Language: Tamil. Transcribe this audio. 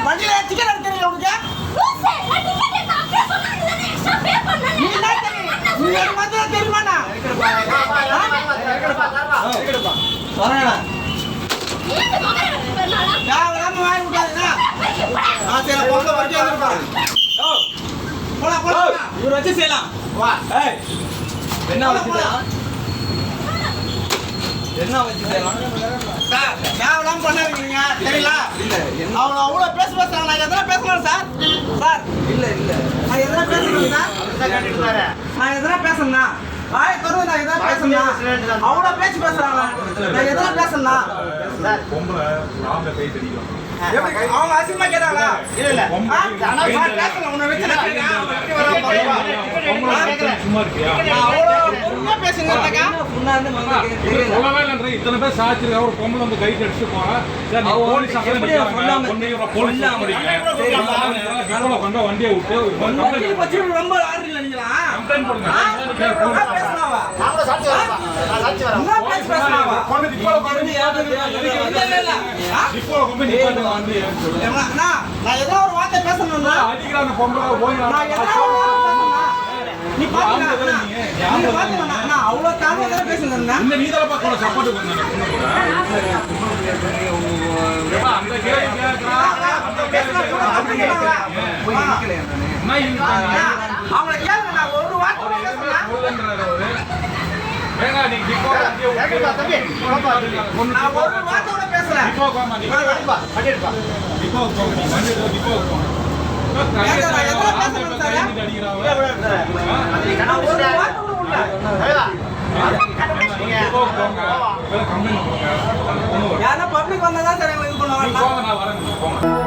வண்டியில டிக்கெட் எடுக்கிறீங்க உனக்கு தெரியுமாண்ணா வாங்கி விட்டாதுண்ணா சரி பொங்க வரைக்கும் வந்துருப்பாங்க போலாம் போலாம் இவர் வச்சு செய்யலாம் வா என்ன வச்சு என்ன வச்சு செய்யலாம் சார் தேவலாம் பண்ணாதீங்க தெரியல அவங்க அவ்வளோ பேசுறாங்க நான் எதனா பேசணும் சார் சார் இல்லை நான் எதனா பேசணும் சார் நான் எதனா பேசணும்னா வாயை தொடர்ந்து நான் எதனா பேசணும் அவ்வளோ பேச்சு பேசுறாங்க நான் எதனா பேசணும் அவங்க அசிங்கமா கேட்டாங்களா இல்ல பேசல உன்னை வச்சு இத்தனை பேர் சாச்சிருக்கா ஒரு பொம்பளை வந்து கை கடிச்சு போறேன் கொண்ட வண்டியை விட்டு ரொம்ப நான் ஏதோ ஒரு வார்த்தை பேசணும்னா அடிக்கிறான பொம்பளை போய் நீ பாத்தீங்கன்னா அவ்வளோ தாழ்வாக பேசுனா இந்த நீதல பக்கம் சப்போர்ட் பண்ணு அவங்கள கேளுங்க நான் ஒரு வார்த்தை பப்ளிக் வந்தா சார் இது பண்ணுவாங்க.